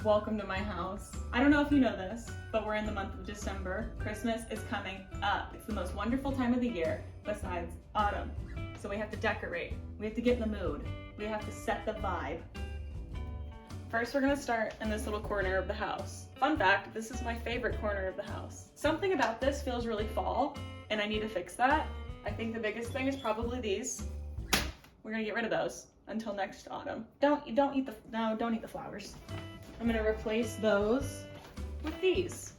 welcome to my house. I don't know if you know this, but we're in the month of December. Christmas is coming up. It's the most wonderful time of the year besides autumn. So we have to decorate. We have to get in the mood. We have to set the vibe. First, we're gonna start in this little corner of the house. Fun fact, this is my favorite corner of the house. Something about this feels really fall, and I need to fix that. I think the biggest thing is probably these. We're gonna get rid of those until next autumn. Don't eat the flowers. I'm gonna replace those with these.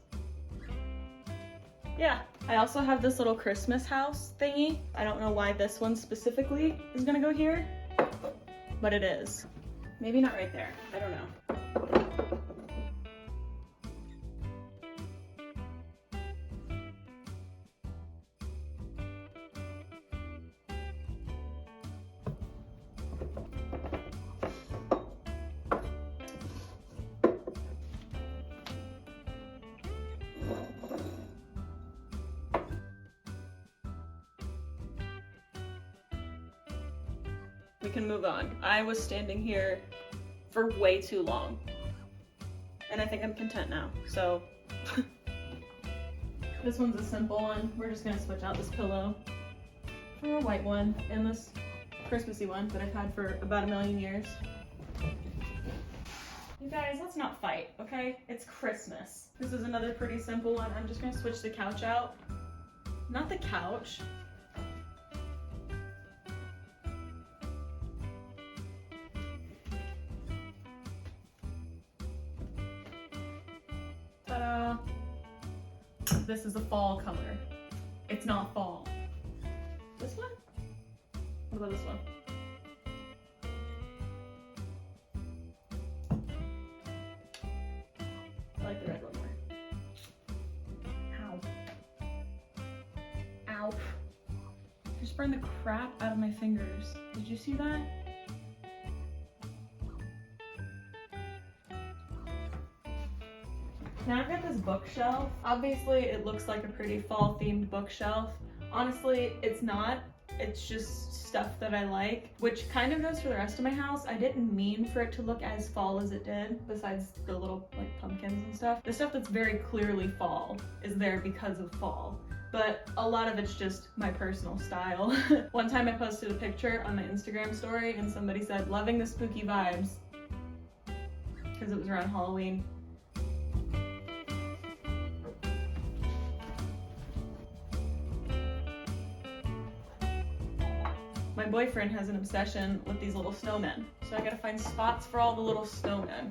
Yeah, I also have this little Christmas house thingy. I don't know why this one specifically is gonna go here, but it is. Maybe not right there, I don't know. We can move on. I was standing here for way too long, and I think I'm content now. So this one's a simple one. We're just gonna switch out this pillow for a white one and this Christmassy one that I've had for about 1,000,000 years. You guys, let's not fight, okay? It's Christmas. This is another pretty simple one. I'm just gonna switch the couch out. Not the couch. Ta-da! This is a fall color. It's not fall. This one? What about this one? I like the red one more. Ow. Ow. I just burned the crap out of my fingers. Did you see that? Now I've got this bookshelf. Obviously it looks like a pretty fall themed bookshelf. Honestly, it's not. It's just stuff that I like, which kind of goes for the rest of my house. I didn't mean for it to look as fall as it did, besides the little like pumpkins and stuff. The stuff that's very clearly fall is there because of fall, but a lot of it's just my personal style. One time I posted a picture on my Instagram story and somebody said, loving the spooky vibes, because it was around Halloween. My boyfriend has an obsession with these little snowmen, so I gotta find spots for all the little snowmen.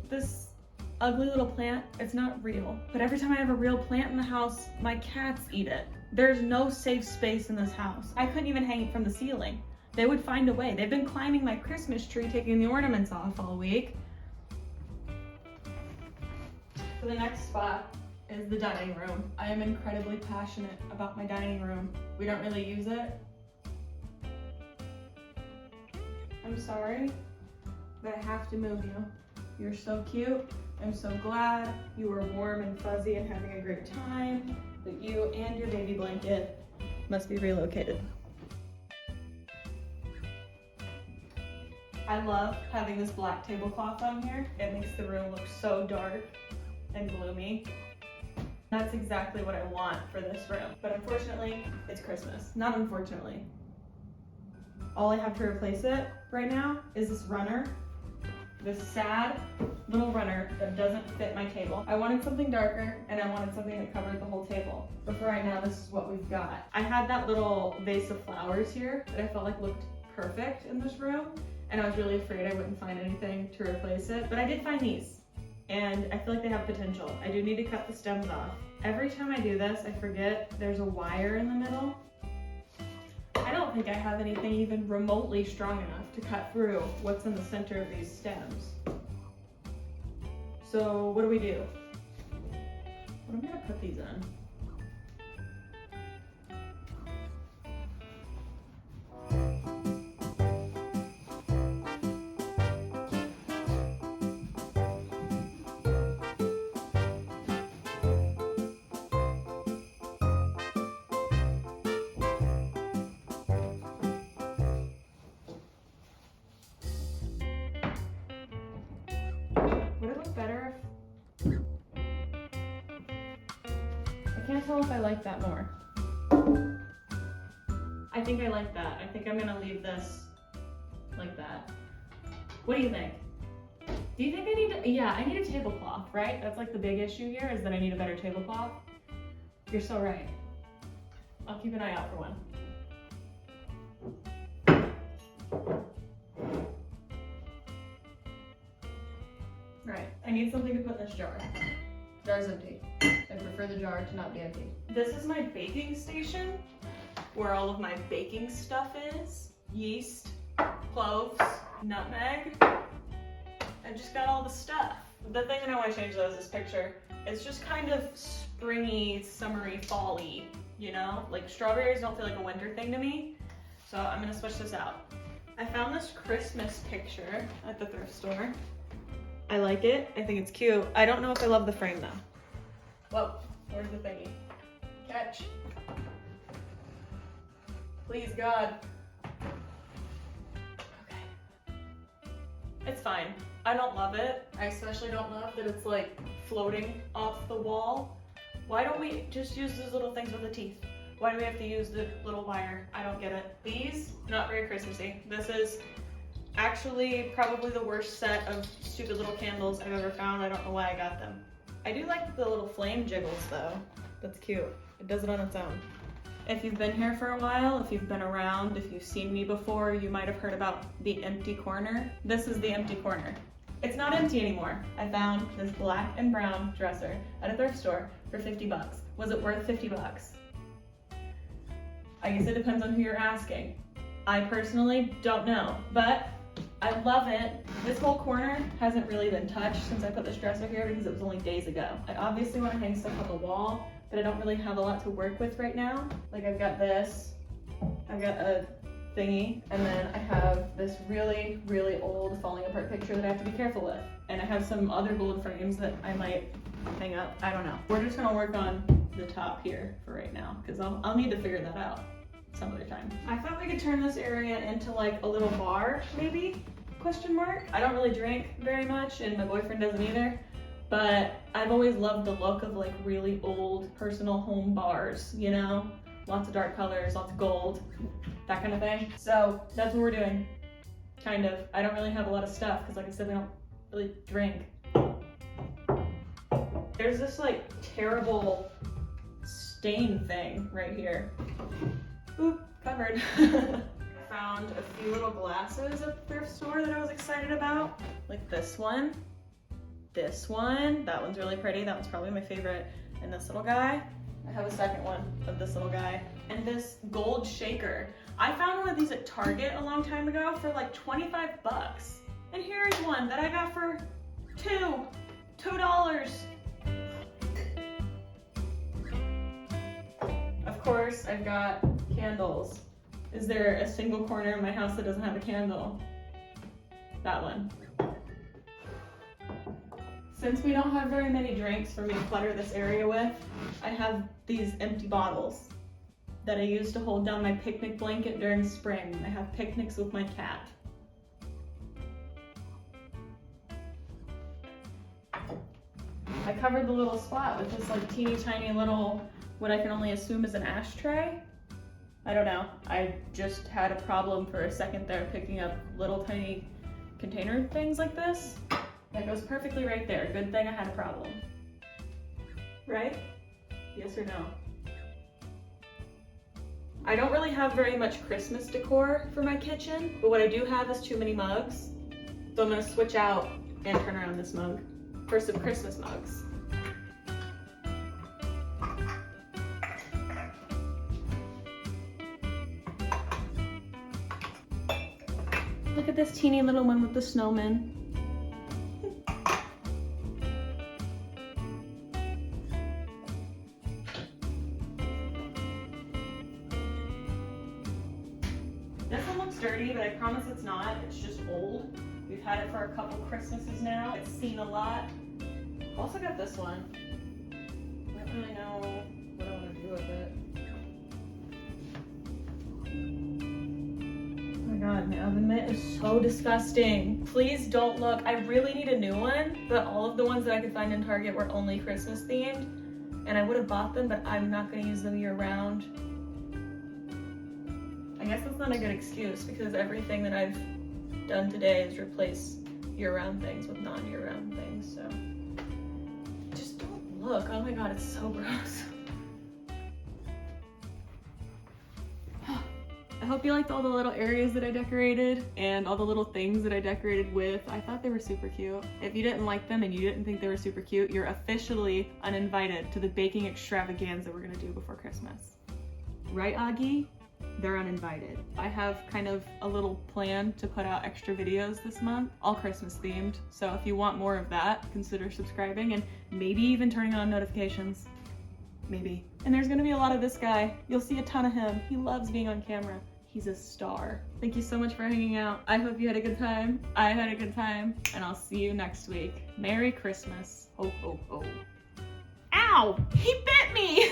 This ugly little plant, it's not real, but every time I have a real plant in the house, my cats eat it. There's no safe space in this house. I couldn't even hang it from the ceiling. They would find a way. They've been climbing my Christmas tree, taking the ornaments off all week. So the next spot is the dining room. I am incredibly passionate about my dining room. We don't really use it. I'm sorry, but I have to move you. You're so cute. I'm so glad you were warm and fuzzy and having a great time, but you and your baby blanket must be relocated. I love having this black tablecloth on here. It makes the room look so dark and gloomy. That's exactly what I want for this room. But unfortunately, it's Christmas. Not unfortunately. All I have to replace it right now is this runner. This sad little runner that doesn't fit my table. I wanted something darker and I wanted something that covered the whole table. But for right now, this is what we've got. I had that little vase of flowers here that I felt like looked perfect in this room. And I was really afraid I wouldn't find anything to replace it. But I did find these. And I feel like they have potential. I do need to cut the stems off. Every time I do this, I forget there's a wire in the middle. I don't think I have anything even remotely strong enough to cut through what's in the center of these stems. So what do we do? What am I gonna put these in? look better if... I can't tell if I like that more. I think I like that. I think I'm gonna leave this like that. What do you think? Do you think I need to, yeah, I need a tablecloth, right? That's like the big issue here, is that I need a better tablecloth. You're so right. I'll keep an eye out for one. Right, I need something to put in this jar. Jar's empty. I prefer the jar to not be empty. This is my baking station, where all of my baking stuff is. Yeast, cloves, nutmeg. I just got all the stuff. The thing that I want to change though is this picture. It's just kind of springy, summery, fall-y, you know? Like strawberries don't feel like a winter thing to me. So I'm gonna switch this out. I found this Christmas picture at the thrift store. I like it, I think it's cute. I don't know if I love the frame though. Whoa, where's the thingy? Catch. Please God. Okay. It's fine. I don't love it. I especially don't love that it's like floating off the wall. Why don't we just use those little things with the teeth? Why do we have to use the little wire? I don't get it. These, not very Christmassy. This is actually probably the worst set of stupid little candles I've ever found. I don't know why I got them. I do like the little flame jiggles though. That's cute. It does it on its own. If you've been here for a while, if you've been around, if you've seen me before, you might have heard about the empty corner. This is the empty corner. It's not empty anymore. I found this black and brown dresser at a thrift store for 50 bucks. Was it worth 50 bucks? I guess it depends on who you're asking. I personally don't know, but I love it. This whole corner hasn't really been touched since I put this dresser here because it was only days ago. I obviously want to hang stuff on the wall, but I don't really have a lot to work with right now. Like I've got this, I've got a thingy, and then I have this really, really old falling apart picture that I have to be careful with. And I have some other gold frames that I might hang up. I don't know. We're just gonna work on the top here for right now because I'll need to figure that out some other time. I thought we could turn this area into like a little bar, maybe? Question mark. I don't really drink very much and my boyfriend doesn't either, but I've always loved the look of like really old personal home bars, you know? Lots of dark colors, lots of gold, that kind of thing. So that's what we're doing, kind of. I don't really have a lot of stuff because like I said, we don't really drink. There's this like terrible stain thing right here. Oop, covered. I found a few little glasses at the thrift store that I was excited about. Like this one, that one's really pretty. That one's probably my favorite. And this little guy. I have a second one of this little guy. And this gold shaker. I found one of these at Target a long time ago for like 25 bucks. And here's one that I got for $2. Of course, I've got candles. Is there a single corner in my house that doesn't have a candle? That one. Since we don't have very many drinks for me to clutter this area with, I have these empty bottles that I use to hold down my picnic blanket during spring. I have picnics with my cat. I covered the little spot with this like teeny tiny little, what I can only assume is an ashtray. I don't know. I just had a problem for a second there picking up little tiny container things like this. That goes perfectly right there. Good thing I had a problem. Right? Yes or no? I don't really have very much Christmas decor for my kitchen, but what I do have is too many mugs. So I'm gonna switch out and turn around this mug for some Christmas mugs. Look at this teeny little one with the snowman. This one looks dirty, but I promise it's not. It's just old. We've had it for a couple Christmases now. It's seen a lot. I've also got this one. I don't really know what I want to do with it. Oh my god, my oven mitt is so disgusting. Please don't look. I really need a new one, but all of the ones that I could find in Target were only Christmas themed, and I would have bought them, but I'm not gonna use them year round. I guess that's not a good excuse because everything that I've done today is replace year-round things with non-year-round things, so just don't look. Oh my god, it's so gross. I hope you liked all the little areas that I decorated and all the little things that I decorated with. I thought they were super cute. If you didn't like them and you didn't think they were super cute, you're officially uninvited to the baking extravaganza we're gonna do before Christmas. Right, Augie? They're uninvited. I have kind of a little plan to put out extra videos this month, all Christmas themed. So if you want more of that, consider subscribing and maybe even turning on notifications. Maybe. And there's gonna be a lot of this guy. You'll see a ton of him. He loves being on camera. He's a star. Thank you so much for hanging out. I hope you had a good time. I had a good time, and I'll see you next week. Merry Christmas. Ho, ho, ho. Ow! He bit me!